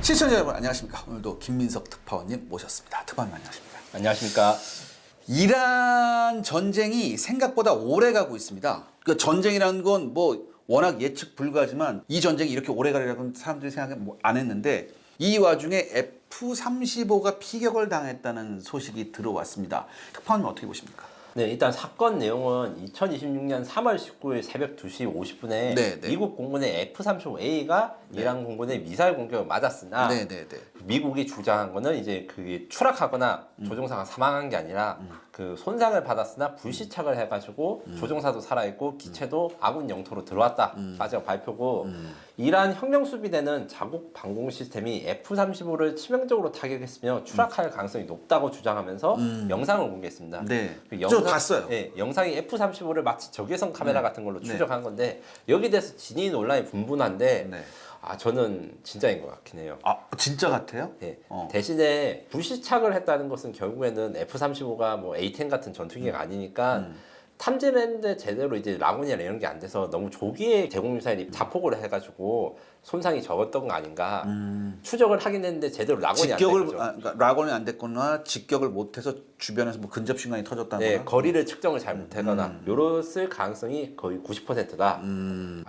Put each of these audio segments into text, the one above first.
시청자 여러분 안녕하십니까. 오늘도 김민석 특파원님 모셨습니다. 특파원님 안녕하십니까. 안녕하십니까. 이란 전쟁이 생각보다 오래 가고 있습니다. 그 전쟁이라는 건 뭐 워낙 예측 불가하지만 이 전쟁이 이렇게 오래 가리라고는 사람들이 생각 안 했는데 이 와중에 F-35가 피격을 당했다는 소식이 들어왔습니다. 특파원님 어떻게 보십니까? 네, 일단 사건 내용은 2026년 3월 19일 새벽 2시 50분에 네. 미국 공군의 F-35A가 이란 공군의 미사일 공격을 맞았으나 미국이 주장한 거는 이제 그게 추락하거나 조종사가 사망한 게 아니라 그 손상을 받았으나 불시착을 해가지고 조종사도 살아있고 기체도 아군 영토로 들어왔다 까지가 발표고 이란 혁명수비대는 자국 방공 시스템이 F-35를 치명적으로 타격했으며 추락할 가능성이 높다고 주장하면서 영상을 공개했습니다. 네, 그 저 봤어요. 네, 영상이 F-35를 마치 적외선 카메라 같은 걸로 추적한 건데 여기 대해서 진위 논란이 분분한데 저는 진짜인 것 같긴 해요. 아, 진짜 같아요? 네. 대신에 불시착을 했다는 것은 결국에는 F-35가 뭐 A-10 같은 전투기가 아니니까 탐지를 했는데 제대로 이제 라곤이나 이런 게 안 돼서 너무 조기에 대공미사일이 자폭을 해가지고 손상이 적었던 거 아닌가 추적을 하긴 했는데 제대로 라곤이 안 됐죠. 그러니까 라곤이 안 됐거나 직격을 못해서 주변에서 뭐 근접 신간이 터졌다거나 네, 거리를 측정을 잘 못하거나 요랬을 가능성이 거의 90%다.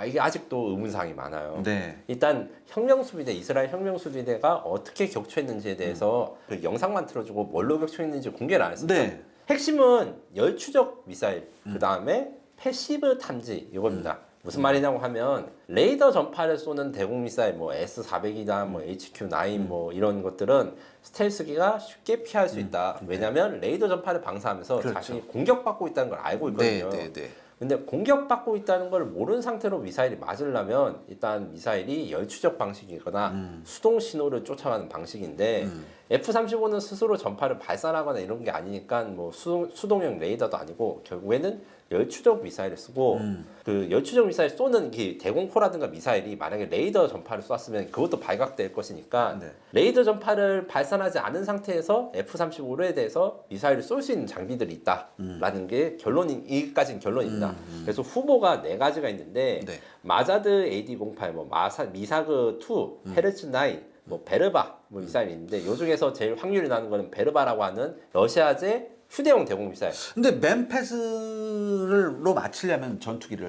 이게 아직도 의문사항이 많아요. 네. 일단 혁명수비대, 이스라엘 혁명수비대가 어떻게 격추했는지에 대해서 그 영상만 틀어주고 뭘로 격추했는지 공개를 안 했습니다. 네. 핵심은 열추적 미사일, 그 다음에 패시브 탐지 이겁니다. 무슨 말이냐고 하면 레이더 전파를 쏘는 대공 미사일, 뭐 S-400이나 뭐 HQ-9 뭐 이런 것들은 스텔스기가 쉽게 피할 수 있다. 왜냐하면 레이더 전파를 방사하면서 그렇죠. 자신이 공격받고 있다는 걸 알고 있거든요. 근데 공격받고 있다는 걸 모르는 상태로 미사일이 맞으려면 일단 미사일이 열추적 방식이거나 수동 신호를 쫓아가는 방식인데 F-35는 스스로 전파를 발산하거나 이런 게 아니니까 뭐 수동형 레이더도 아니고 결국에는 열추적 미사일을 쓰고 그 열추적 미사일 쏘는 이 대공포라든가 미사일이 만약에 레이더 전파를 쐈으면 그것도 발각될 것이니까 레이더 전파를 발산하지 않은 상태에서 F-35에 대해서 미사일을 쏠 수 있는 장비들이 있다라는 게 여기까지는 결론입니다. 그래서 후보가 4가지가 있는데 마자드 AD-08, 뭐 미사그2, 헤르츠-9, 뭐 베르바 뭐 미사일이 있는데 이 중에서 제일 확률이 나는 거는 베르바라고 하는 러시아제 휴대용 대공 미사일. 근데 맨패스로 맞추려면 전투기가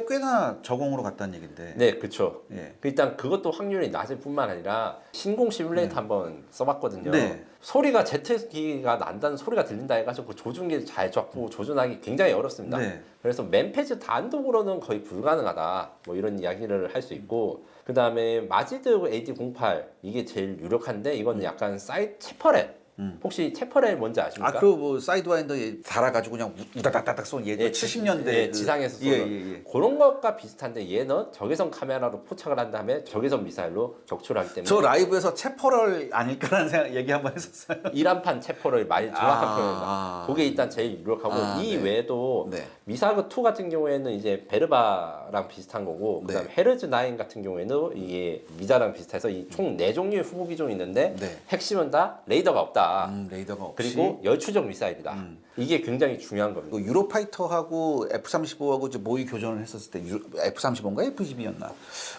꽤나 저공으로 갔다는 얘긴데. 네, 그렇죠. 예. 일단 그것도 확률이 낮을 뿐만 아니라 신공 시뮬레이터 한번 써봤거든요. 네. 소리가 제트기가 난다는 소리가 들린다 해가지고 그 조준기를 잘 잡고 조준하기 굉장히 어렵습니다. 그래서 맨패스 단독으로는 거의 불가능하다. 뭐 이런 이야기를 할 수 있고 그 다음에 마지드 AD-08 이게 제일 유력한데 이건 약간 체퍼렛. 혹시 체퍼렛 뭔지 아십니까? 그 뭐 사이드와인더에 달아가지고 그냥 우다다닥 쏘는 70년대 지상에서 쏘는 그런 것과 비슷한데 얘는 적외선 카메라로 포착을 한 다음에 적외선 미사일로 격추를 하기 때문에 저 라이브에서 체퍼럴 아닐까라는 얘기 한번 했었어요. 이란판 체퍼를 많이 정확한 표현입니다. 그게 일단 제일 유력하고 이 외에도 미사그2 같은 경우에는 이제 베르바랑 비슷한 거고 그다음에 헤르즈9 같은 경우에는 이게 미자랑 비슷해서 이 총 4종류의 후보 기종이 있는데 핵심은 다 레이더가 없다. 레이더가 없이 그리고 열추적 미사일이다. 이게 굉장히 중요한 겁니다. 유로파이터하고 F-35하고 이제 모의 교전을 했었을 때 F-35인가 F-22였나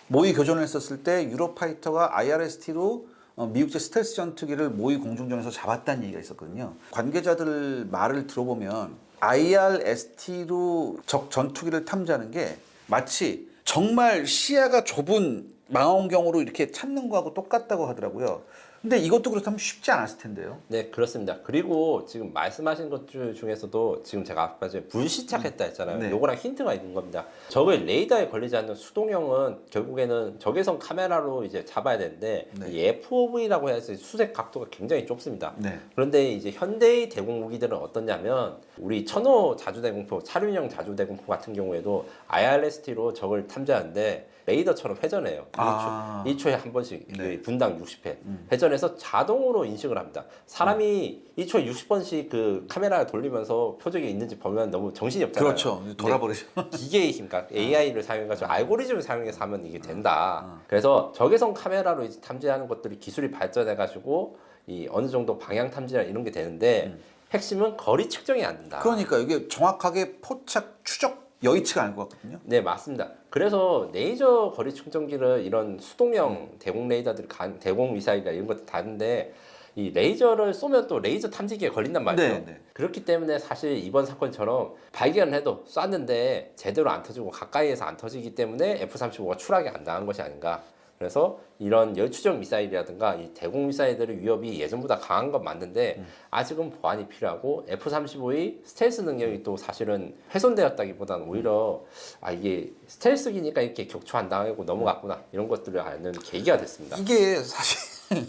모의 교전을 했었을 때 유로파이터가 IRST로 미국제 스텔스 전투기를 모의 공중전에서 잡았다는 얘기가 있었거든요. 관계자들 말을 들어보면 IRST로 적 전투기를 탐지하는 게 마치 정말 시야가 좁은 망원경으로 이렇게 찾는 거하고 똑같다고 하더라고요. 근데 이것도 그렇다면 쉽지 않았을 텐데요. 네, 그렇습니다. 그리고 지금 말씀하신 것 중에서도 지금 제가 아까 전에 불시착했다 했잖아요. 요거랑 힌트가 있는 겁니다. 적의 레이더에 걸리지 않는 수동형은 결국에는 적외선 카메라로 이제 잡아야 되는데 이 FOV라고 해서 수색 각도가 굉장히 좁습니다. 그런데 이제 현대의 대공 무기들은 어떠냐면 우리 천호 자주대공포, 차륜형 자주대공포 같은 경우에도 IRST로 적을 탐지하는데 레이더처럼 회전해요. 1초에 한 번씩 분당 60회 회전해서 자동으로 인식을 합니다. 사람이 1초에 60번씩 그 카메라 돌리면서 표적이 있는지 보면 너무 정신이 없잖아요. 그렇죠. 돌아버리죠. 기계의 힘, 그러니까 AI를 사용해가지고 알고리즘을 사용해서 하면 이게 된다. 그래서 적외선 카메라로 이제 탐지하는 것들이 기술이 발전해가지고 이 어느 정도 방향 탐지나 이런 게 되는데 핵심은 거리 측정이 안 된다. 그러니까 이게 정확하게 포착 추적 여의치가 않을 것 같거든요. 네, 맞습니다. 그래서 레이저 거리 충전기를 이런 수동형 대공 레이더들, 대공 미사일이나 이런 것들 다는데 이 레이저를 쏘면 또 레이저 탐지기에 걸린단 말이죠. 네, 네. 그렇기 때문에 사실 이번 사건처럼 발견을 해도 쐈는데 제대로 안 터지고 가까이에서 안 터지기 때문에 F-35가 추락이 안 당한 것이 아닌가. 그래서 이런 열추적 미사일이라든가 이 대공 미사일들의 위협이 예전보다 강한 건 맞는데 아직은 보완이 필요하고 F-35의 스텔스 능력이 또 사실은 훼손되었다기보다는 오히려 이게 스텔스기니까 이렇게 격추 안 당하고 넘어갔구나 이런 것들을 아는 계기가 됐습니다. 이게 사실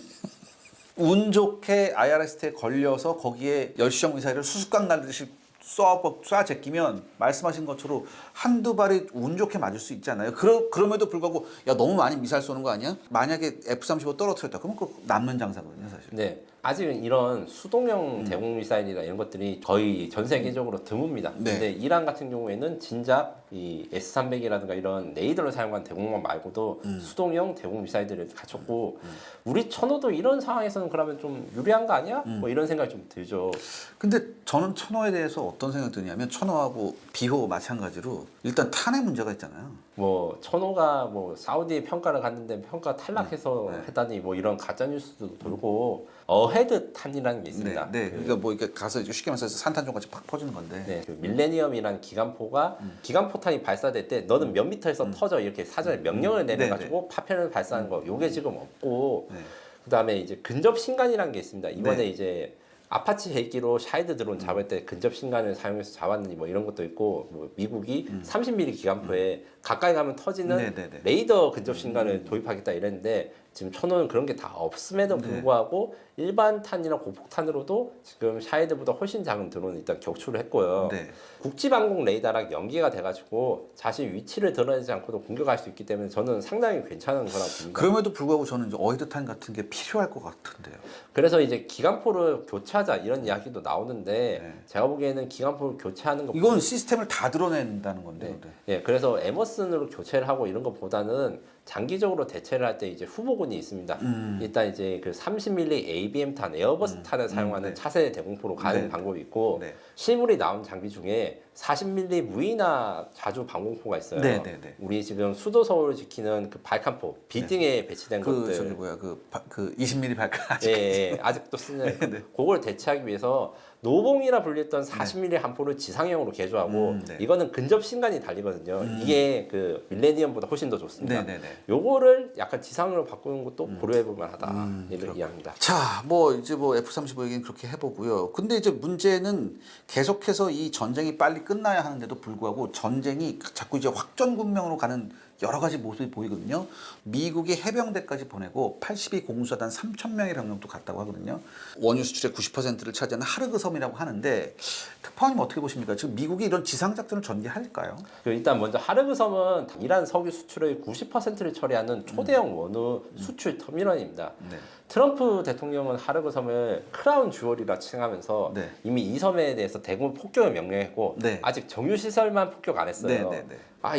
운 좋게 IRST에 걸려서 거기에 열시적 미사일을 수수깡 날듯이 쏴 제끼면 말씀하신 것처럼 한두 발이 운 좋게 맞을 수 있잖아요. 그럼에도 불구하고 야 너무 많이 미사일 쏘는 거 아니야? 만약에 F-35 떨어뜨렸다 그러면 그 남는 장사거든요 사실. 네. 아직은 이런 수동형 대공 미사일이나 이런 것들이 거의 전 세계적으로 드뭅니다. 네. 근데 이란 같은 경우에는 진작 이 S-300이라든가 이런 레이더를 사용한 대공만 말고도 수동형 대공 미사일들을 갖췄고 우리 천호도 이런 상황에서는 그러면 좀 유리한 거 아니야? 뭐 이런 생각이 좀 들죠. 근데 저는 천호에 대해서 어떤 생각이 드냐면 천호하고 비호 마찬가지로 일단 탄핵 문제가 있잖아요. 뭐 천호가 뭐 사우디에 평가를 갔는데 평가 탈락해서 네. 했다니 뭐 이런 가짜 뉴스도 돌고 어헤드 탄이라는 게 있습니다. 네, 그러니까 뭐 이렇게 가서 쉽게 말해서 산탄총 같이 팍 퍼지는 건데. 네, 그 밀레니엄이라는 기관포가 기관포탄이 발사될 때 너는 몇 미터에서 터져 이렇게 사전에 명령을 내려가지고 파편을 발사하는 거 요게 지금 없고 네. 그다음에 이제 근접 신간이라는 게 있습니다. 이번에 네. 이제 아파치 헬기로 샤이드 드론 잡을 때 근접 신간을 사용해서 잡았는지 뭐 이런 것도 있고 뭐 미국이 30mm 기관포에 가까이 가면 터지는 네네네. 레이더 근접 신간을 도입하겠다 이랬는데 지금 천호는 그런 게 다 없음에도 불구하고 일반 탄이나 고폭탄으로도 지금 샤이드보다 훨씬 작은 드론을 일단 격추를 했고요. 네. 국지방공 레이더랑 연계가 돼가지고 자신 위치를 드러내지 않고도 공격할 수 있기 때문에 저는 상당히 괜찮은 거라고 봅니다. 그럼에도 불구하고 저는 이제 어헤드탄 같은 게 필요할 것 같은데요. 그래서 이제 기관포를 교체하자 이런 이야기도 나오는데 네. 제가 보기에는 기관포를 교체하는 것 이건 시스템을 다 드러낸다는 건데요. 네. 예, 그래서 에머슨으로 교체를 하고 이런 것보다는 장기적으로 대체를 할 때 이제 후보군이 있습니다. 일단 이제 그 30mm ABM탄, 에어버스 탄을 사용하는 네. 차세대 대공포로 가는 네. 방법이 있고 네. 실물이 나온 장비 중에 40mm 무이나 자주 방공포가 있어요. 네, 네, 네. 우리 지금 수도 서울을 지키는 그 발칸포 빌딩에 배치된 그 것들. 저기 뭐야 그 20mm 발칸 예, 예, 아직도 쓰는 그걸 대체하기 위해서 노봉이라 불렸던 40mm 함포를 지상형으로 개조하고 네. 이거는 근접 신간이 달리거든요. 이게 그 밀레니엄보다 훨씬 더 좋습니다. 네네네. 요거를 약간 지상으로 바꾸는 것도 고려해볼 만하다 이런 이야기입니다. 자, 뭐 이제 뭐 F-35 얘기는 그렇게 해보고요. 근데 이제 문제는 계속해서 이 전쟁이 빨리 끝나야 하는데도 불구하고 전쟁이 자꾸 이제 확전군명으로 가는 여러 가지 모습이 보이거든요. 미국이 해병대까지 보내고 82 공수사단 3,000명의 병력도 갔다고 하거든요. 원유 수출의 90%를 차지하는 하르그 섬이라고 하는데 특파원님 어떻게 보십니까? 지금 미국이 이런 지상 작전을 전개할까요? 일단 먼저 하르그 섬은 이란 석유 수출의 90%를 처리하는 초대형 원유 수출 터미널입니다. 네. 트럼프 대통령은 하르그 섬을 크라운 주얼이라 칭하면서 네. 이미 이 섬에 대해서 대규모 폭격을 명령했고 네. 아직 정유 시설만 폭격 안 했어요. 네.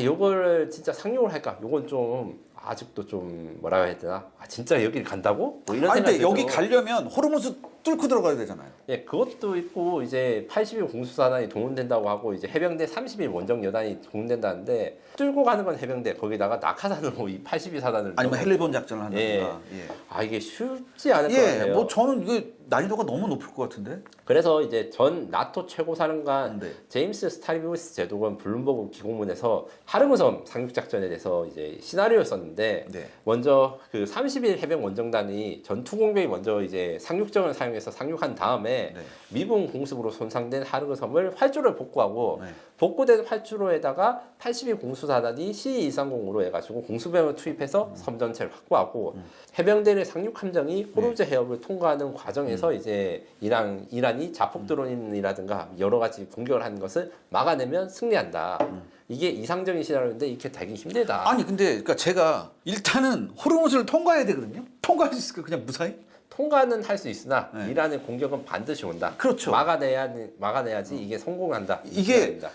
요걸 진짜 상용을 할까? 요건 좀 아직도 좀 뭐라 해야 되나? 진짜 여기를 간다고? 뭐 이런 아니 생각이 근데 여기 들어서. 가려면 호르무즈 뚫고 들어가야 되잖아요. 예, 그것도 있고 이제 80일 공수사단이 동원된다고 하고 이제 해병대 30일 원정 여단이 동원된다는데 뚫고 가는 건 해병대 거기다가 낙하산으로 이 82 사단을 아니면 헬리본 작전을 한다든가. 예. 이게 쉽지 않을 것 예, 같아요. 뭐 저는 이게 난이도가 너무 높을 것 같은데. 그래서 이제 전 나토 최고사령관 네. 제임스 스타리비우스 제독은 블룸버그 기고문에서 하르무섬 상륙작전에 대해서 이제 시나리오를 썼는데 네. 먼저 그 30일 해병 원정단이 전투 공격이 먼저 이제 상륙정을 사용해서 상륙한 다음에 네. 미군 공습으로 손상된 하르무섬을 활주로에 복구하고 네. 복구된 활주로에다가 82 공수사단이 C230으로 해가지고 공수병을 투입해서 섬 전체를 확보하고 해병대의 상륙 함정이 호르무즈 해협을 통과하는 과정에서 이제 이란이 자폭 드론이라든가 여러 가지 공격을 하는 것을 막아내면 승리한다. 이게 이상적인 시나리오인데 이렇게 되기 힘들다. 아니 근데 그러니까 제가 일단은 호르무즈를 통과해야 되거든요. 통과할 수 있을까 그냥 무사히? 통과는 할 수 있으나 네. 이란의 공격은 반드시 온다. 그렇죠. 막아내야지 이게 성공한다. 이게 시나리오입니다.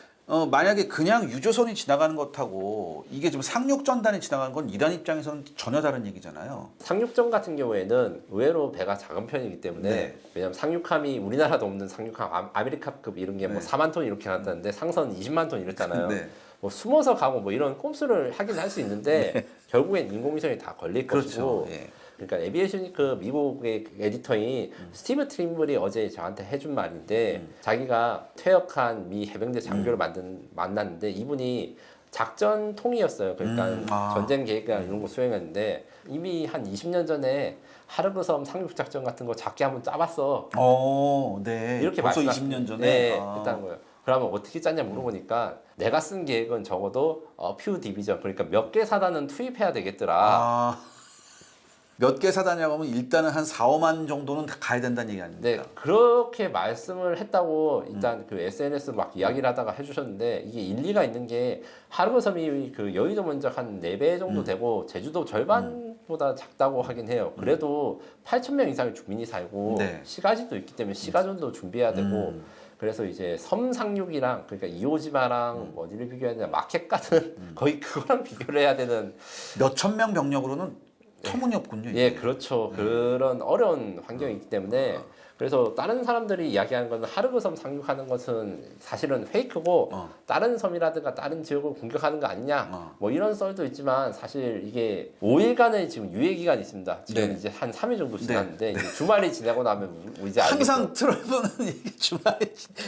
만약에 그냥 유조선이 지나가는 것하고 이게 지금 상륙 전단이 지나가는 건 이란 입장에서는 전혀 다른 얘기잖아요. 상륙전 같은 경우에는 의외로 배가 작은 편이기 때문에 네. 왜냐하면 상륙함이 우리나라도 없는 상륙함 아메리카급 이런 게 뭐 네. 4만 톤 이렇게 나왔다는데 상선 20만 톤 이랬잖아요. 네. 뭐 숨어서 가고 뭐 이런 꼼수를 하긴 할 수 있는데 결국엔 인공위성이 다 걸릴 것이고. 그렇죠. 예. 그러니까 에비에이션 위크 미국의 에디터인 스티브 트림블이 어제 저한테 해준 말인데 자기가 퇴역한 미 해병대 장교를 만났는데 이분이 작전통이었어요. 그러니까 전쟁 계획이나 이런 거 수행했는데 이미 한 20년 전에 하르브섬 상륙 작전 같은 거 작게 한번 짜봤어. 네. 이렇게 벌써 말씀하- 20년 전에. 네, 했다는 거예요. 그러면 어떻게 짰냐 물어보니까 내가 쓴 계획은 적어도 퓨 디비전 그러니까 몇 개 사단은 투입해야 되겠더라. 몇 개 사다냐고 하면 일단은 한 4, 5만 정도는 다 가야 된다는 얘기 아닙니까? 네, 그렇게 말씀을 했다고 일단 그 SNS로 막 이야기를 하다가 해주셨는데 이게 일리가 있는 게 하르브섬이 그 여의도 면적 한 4배 정도 되고 제주도 절반보다 작다고 하긴 해요. 그래도 8,000명 이상의 주민이 살고 네. 시가지도 있기 때문에 시가전도 준비해야 되고 그래서 이제 섬 상륙이랑 그러니까 이오지마랑 어디를 비교해야 되냐 마켓 같은 거의 그거랑 비교를 해야 되는 몇천 명 병력으로는 터무니없군요. 예, 이게. 그렇죠. 그런 어려운 환경이 있기 때문에 그래서 다른 사람들이 이야기하는 건 하르브섬 상륙하는 것은 사실은 페이크고 다른 섬이라든가 다른 지역을 공격하는 거 아니냐 뭐 이런 썰도 있지만 사실 이게 5일간의 지금 유예 기간이 있습니다. 지금 네. 이제 한 3일 정도 지났는데 이제 주말이 지나고 나면 이제 항상 트럼프는 이게 주말에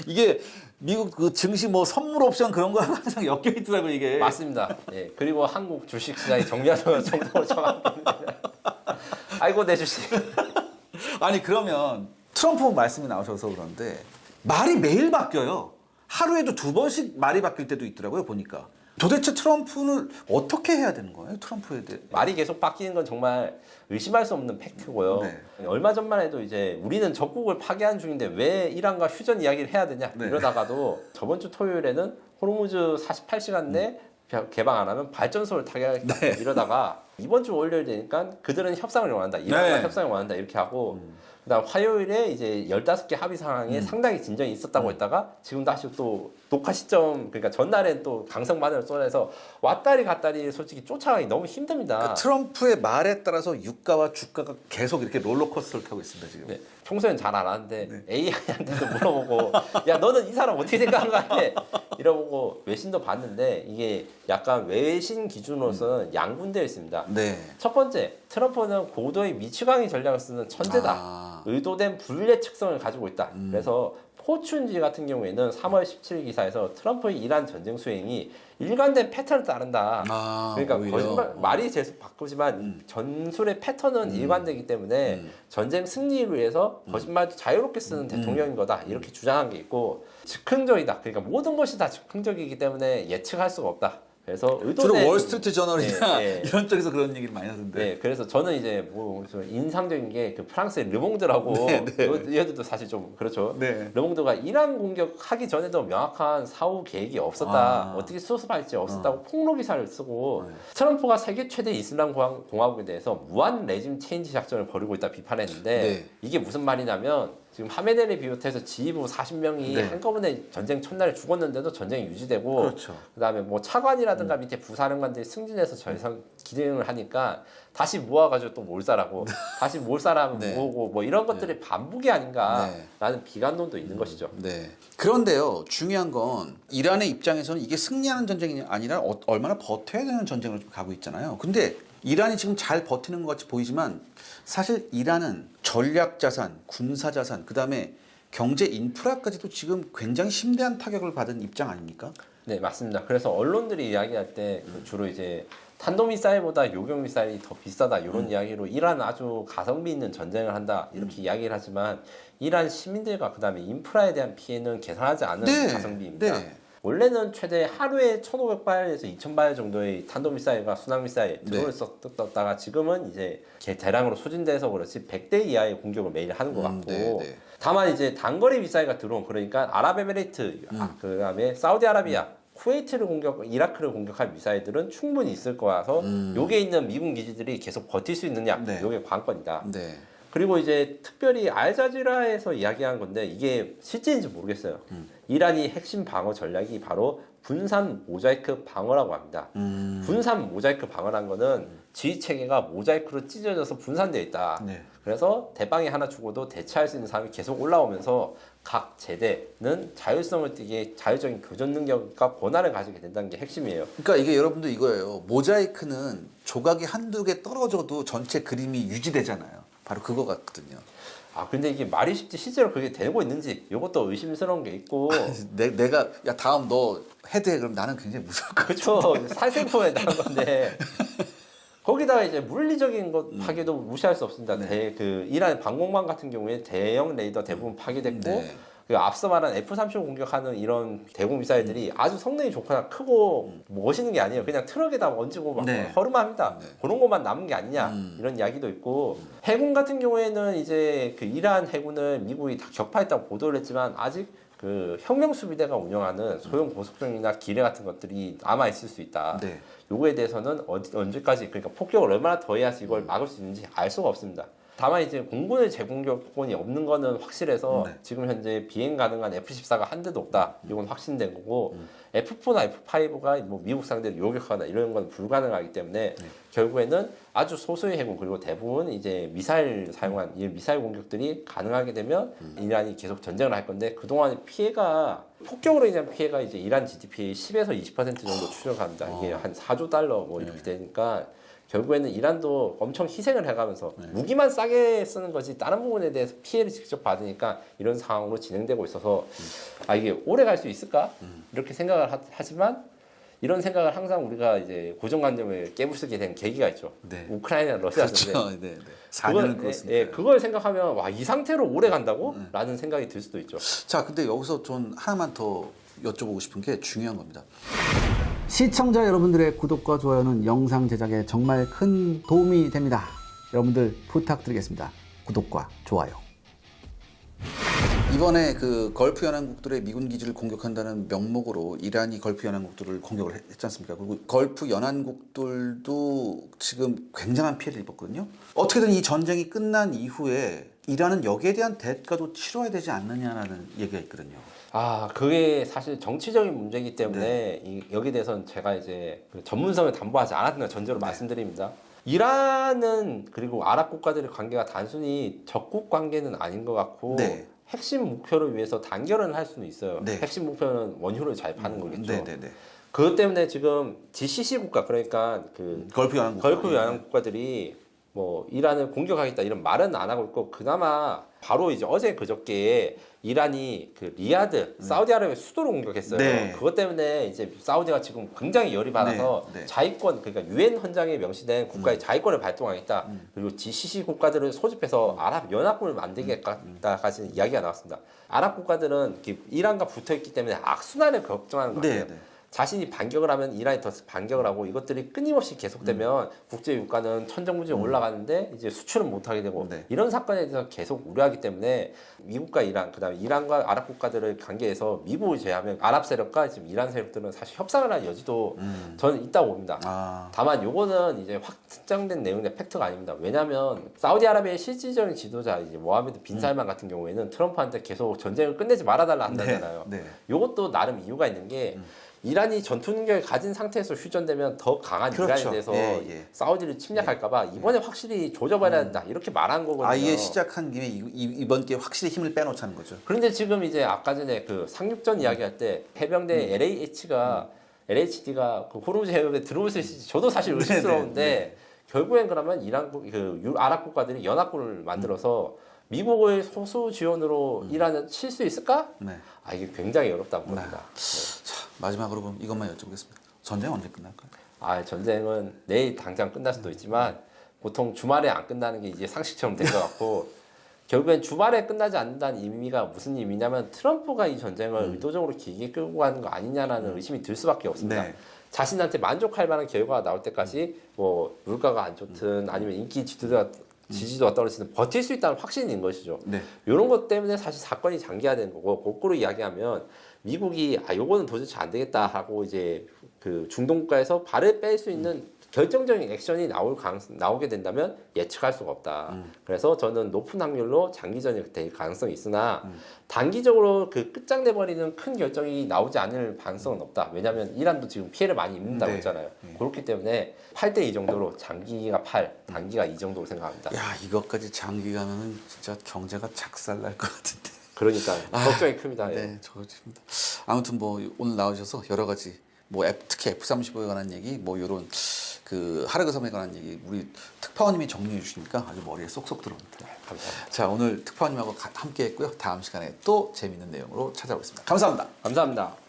이게 미국 그 증시 뭐 선물 옵션 그런 거 항상 엮여 있더라고 이게. 맞습니다. 예. 그리고 한국 주식 시장이 정리하는 정도로 정확합니다. 아이고 내 주식. 아니 그러면 트럼프 말씀이 나오셔서 그런데 말이 매일 바뀌어요. 하루에도 2번씩 말이 바뀔 때도 있더라고요 보니까. 도대체 트럼프는 어떻게 해야 되는 거예요? 트럼프에 대해. 말이 계속 바뀌는 건 정말 의심할 수 없는 팩트고요. 네. 얼마 전만 해도 이제 우리는 적국을 파괴한 중인데 왜 이란과 휴전 이야기를 해야 되냐 네. 이러다가도 저번 주 토요일에는 호르무즈 48시간 내 개방 안 하면 발전소를 타격하겠다 이러다가 이번 주 월요일 되니까 그들은 협상을 원한다. 이란과 네. 협상을 원한다 이렇게 하고 그다음 화요일에 이제 15개 합의 상황에 상당히 진전이 있었다고 했다가 지금 다시 또 녹화 시점 그러니까 전날엔 또 강성반응을 쏟아내서 왔다리 갔다리 솔직히 쫓아가기 너무 힘듭니다. 그 트럼프의 말에 따라서 유가와 주가가 계속 이렇게 롤러코스터를 타고 있습니다 지금. 네, 평소엔 잘 안 하는데 AI한테도 물어보고 야 너는 이 사람 어떻게 생각하는 거 같아? 이러고 외신도 봤는데 이게 약간 외신 기준으로서는 양분되어 있습니다. 네. 첫 번째 트럼프는 고도의 미치광이 전략을 쓰는 천재다. 의도된 불예측성을 가지고 있다. 그래서 포춘지 같은 경우에는 3월 17일 기사에서 트럼프의 이란 전쟁 수행이 일관된 패턴을 따른다. 그러니까 오히려. 거짓말 말이 계속 바꾸지만 전술의 패턴은 일관되기 때문에 전쟁 승리를 위해서 거짓말도 자유롭게 쓰는 대통령인 거다. 이렇게 주장한 게 있고 즉흥적이다. 그러니까 모든 것이 다 즉흥적이기 때문에 예측할 수가 없다. 그래서 주로 의도된 월스트리트 저널이나 네, 네. 이런 쪽에서 그런 얘기를 많이 하던데. 네, 그래서 저는 이제 뭐 인상적인 게 그 프랑스의 르몽드라고 얘들도 사실 좀 그렇죠. 네. 르몽드가 이란 공격하기 전에도 명확한 사후 계획이 없었다. 어떻게 수습할지 없었다고 폭로 기사를 쓰고 트럼프가 세계 최대 이슬람 공화국에 대해서 무한 레짐 체인지 작전을 벌이고 있다 비판했는데 네. 이게 무슨 말이냐면 지금 하메네를 비롯해서 지휘부 40명이 네. 한꺼번에 전쟁 첫날에 죽었는데도 전쟁이 유지되고 그렇죠. 그다음에 뭐 차관이라든가 밑에 부사령관들이 승진해서 저희상 기능을 하니까 다시 모아가지고 또 몰살하고 다시 몰살하면 네. 모으고 뭐 이런 것들이 반복이 아닌가라는 비관론도 있는 것이죠. 네. 그런데요, 중요한 건 이란의 입장에서는 이게 승리하는 전쟁이 아니라 얼마나 버텨야 되는 전쟁으로 좀 가고 있잖아요. 근데 이란이 지금 잘 버티는 것 같이 보이지만 사실 이란은 전략 자산, 군사 자산, 그다음에 경제 인프라까지도 지금 굉장히 심대한 타격을 받은 입장 아닙니까? 네, 맞습니다. 그래서 언론들이 이야기할 때 주로 이제 탄도미사일보다 요격미사일이 더 비싸다 이런 이야기로 이란 아주 가성비 있는 전쟁을 한다 이렇게 이야기를 하지만 이란 시민들과 그다음에 인프라에 대한 피해는 계산하지 않은 가성비입니다. 네. 원래는 최대 하루에 1,500발에서 2,000발 정도의 탄도미사일과 순항미사일 드론을 썼다가 지금은 이제 대량으로 소진돼서 그렇지 100대 이하의 공격을 매일 하는 것 같고 다만 이제 단거리 미사일과 드론 그러니까 아랍에미레이트 그다음에 사우디아라비아 쿠웨이트를 이라크를 공격할 미사일들은 충분히 있을 거라서 요게 있는 미군 기지들이 계속 버틸 수 있느냐 요게 관건이다. 네. 그리고 이제 특별히 알자지라에서 이야기한 건데 이게 실제인지 모르겠어요. 이란이 핵심 방어 전략이 바로 분산 모자이크 방어라고 합니다. 분산 모자이크 방어란 거는 지휘 체계가 모자이크로 찢어져서 분산되어 있다. 네. 그래서 대방이 하나 죽어도 대체할 수 있는 사람이 계속 올라오면서 각 제대는 자율성을 띠게 자율적인 교전 능력과 권한을 가지게 된다는 게 핵심이에요. 그러니까 이게 여러분들 이거예요. 모자이크는 조각이 한두 개 떨어져도 전체 그림이 유지되잖아요. 바로 그거 같거든요. 아 근데 이게 말이 쉽지 실제로 그게 되고 있는지 이것도 의심스러운 게 있고 내가 야 다음 너 헤드해 그럼 나는 굉장히 무서울 것 같아. 그렇죠. 살생포에 나온 건데 거기다가 이제 물리적인 것 파괴도 무시할 수 없습니다. 네. 그 이란 방공망 같은 경우에 대형 레이더 대부분 파괴됐고 네. 그 앞서 말한 F-35 공격하는 이런 대공 미사일들이 아주 성능이 좋거나 크고 멋있는 게 아니에요. 그냥 트럭에다 얹고 막 네. 허름합니다. 네. 그런 것만 남은 게 아니냐 이런 이야기도 있고 해군 같은 경우에는 이제 그 이란 해군을 미국이 다 격파했다고 보도를 했지만 아직 그 혁명 수비대가 운영하는 소형 고속정이나 기뢰 같은 것들이 남아 있을 수 있다. 네. 요거에 대해서는 언제까지 그러니까 폭격을 얼마나 더 해야지 이걸 막을 수 있는지 알 수가 없습니다. 다만 이제 공군의 제공권이 없는 거는 확실해서 네. 지금 현재 비행 가능한 F-14가 한 대도 없다. 이건 확신된 거고 F-4나 F-5가 뭐 미국 상대로 요격하거나 이런 건 불가능하기 때문에 결국에는 아주 소수의 해군 그리고 대부분 이제 미사일 사용한 이 미사일 공격들이 가능하게 되면 이란이 계속 전쟁을 할 건데 그동안 피해가 폭격으로 인한 피해가 이제 이란 GDP의 10에서 20% 정도 추정합니다. 이게 한 4조 달러 뭐 이렇게 되니까 결국에는 이란도 엄청 희생을 해가면서 무기만 싸게 쓰는 거지 다른 부분에 대해서 피해를 직접 받으니까 이런 상황으로 진행되고 있어서 아 이게 오래 갈 수 있을까 이렇게 생각을 하지만 이런 생각을 항상 우리가 이제 고정관념을 깨부수게 된 계기가 있죠. 네. 우크라이나 러시아인데 그렇죠. 네. 네. 4년을 그렇습니다. 예, 그걸 생각하면 와 이 상태로 오래 간다고? 라는 생각이 들 수도 있죠. 자, 근데 여기서 좀 하나만 더 여쭤보고 싶은 게 중요한 겁니다. 시청자 여러분들의 구독과 좋아요는 영상 제작에 정말 큰 도움이 됩니다. 여러분들 부탁드리겠습니다. 구독과 좋아요. 이번에 그 걸프 연안국들의 미군 기지를 공격한다는 명목으로 이란이 걸프 연안국들을 공격을 했지 않습니까? 그리고 걸프 연안국들도 지금 굉장한 피해를 입었거든요. 어떻게든 이 전쟁이 끝난 이후에 이란은 여기에 대한 대가도 치러야 되지 않느냐라는 얘기가 있거든요. 아, 그게 사실 정치적인 문제이기 때문에 여기에 대해서는 제가 이제 그 전문성을 담보하지 않았던 전제로 말씀드립니다. 이란은 그리고 아랍 국가들의 관계가 단순히 적국 관계는 아닌 것 같고 핵심 목표를 위해서 단결은 할 수는 있어요. 핵심 목표는 원유를 잘 파는 거겠죠. 그것 때문에 지금 GCC 국가 그러니까 그 걸프 연안 국가들이 뭐 이란을 공격하겠다 이런 말은 안 하고 있고 그나마 바로 이제 어제 그저께 이란이 그 리야드 사우디아라비아 수도를 공격했어요. 그것 때문에 이제 사우디가 지금 굉장히 열이 받아서 자위권 그러니까 유엔 헌장에 명시된 국가의 자위권을 발동하겠다. 그리고 GCC 국가들을 소집해서 아랍 연합군을 만들겠다까지는 이야기가 나왔습니다. 아랍 국가들은 이란과 붙어있기 때문에 악순환을 걱정하는 것 같아요. 자신이 반격을 하면 이란이 더 반격을 하고 이것들이 끊임없이 계속되면 국제 유가는 천정부지에 올라가는데 이제 수출은 못하게 되고 이런 사건에 대해서 계속 우려하기 때문에 미국과 이란 그다음에 이란과 아랍 국가들을 관계해서 미국을 제외하면 아랍 세력과 지금 이란 세력들은 사실 협상을 할 여지도 저는 있다고 봅니다. 다만 요거는 이제 확정된 내용의 팩트가 아닙니다. 왜냐하면 사우디아라비아의 실질적인 지도자 이제 모하메드 빈 살만 같은 경우에는 트럼프한테 계속 전쟁을 끝내지 말아달라 한다잖아요. 요것도 나름 이유가 있는 게 이란이 전투 능력을 가진 상태에서 휴전되면 더 강한 이란에 대해서 사우디를 침략할까봐 이번에 확실히 조져버려야 된다 이렇게 말한 거거든요. 아예 시작한 김에 이번 기회에 확실히 힘을 빼놓자는 거죠. 그런데 지금 이제 아까 전에 그 상륙전 이야기할 때 해병대 LHD가 그 호르무즈 해협에 들어올 수 있을지 저도 사실 의심스러운데 결국엔 그러면 이란 아랍 국가들이 연합군을 만들어서 미국의 소수 지원으로 이란은 칠 수 있을까? 아 이게 굉장히 어렵다고 봅니다. 자, 마지막으로 그럼 이것만 여쭤보겠습니다. 전쟁 언제 끝날까요? 아 전쟁은 내일 당장 끝날 수도 있지만 보통 주말에 안 끝나는 게 이제 상식처럼 된 것 같고 결국엔 주말에 끝나지 않는다는 의미가 무슨 의미냐면 트럼프가 이 전쟁을 의도적으로 길게 끌고 가는 거 아니냐라는 의심이 들 수밖에 없습니다. 자신한테 만족할 만한 결과가 나올 때까지 뭐 물가가 안 좋든 아니면 인기 지지도가 떨어지는 버틸 수 있다는 확신인 것이죠. 이런 것 때문에 사실 사건이 장기화된 거고 거꾸로 이야기하면 미국이 요거는 도대체 안 되겠다 하고 이제 그 중동 국가에서 발을 뺄 수 있는 결정적인 액션이 나오게 된다면 예측할 수가 없다. 그래서 저는 높은 확률로 장기전이 될 가능성이 있으나 단기적으로 그 끝장내버리는 큰 결정이 나오지 않을 가능성은 없다. 왜냐하면 이란도 지금 피해를 많이 입는다고 했잖아요. 그렇기 때문에 8대 2 정도로 장기가 8, 단기가 2 정도로 생각합니다. 야, 이것까지 장기 가면은 진짜 경제가 작살날 것 같은데. 그러니까 걱정이 큽니다. 예. 네, 저렇습니다. 아무튼 뭐 오늘 나오셔서 여러 가지 뭐 특히 F-35에 관한 얘기, 뭐 이런 그 하르그 섬에 관한 얘기 우리 특파원님이 정리해 주시니까 아주 머리에 쏙쏙 들어옵니다. 감사합니다. 자, 오늘 특파원님하고 함께 했고요. 다음 시간에 또 재밌는 내용으로 찾아오겠습니다. 감사합니다. 감사합니다.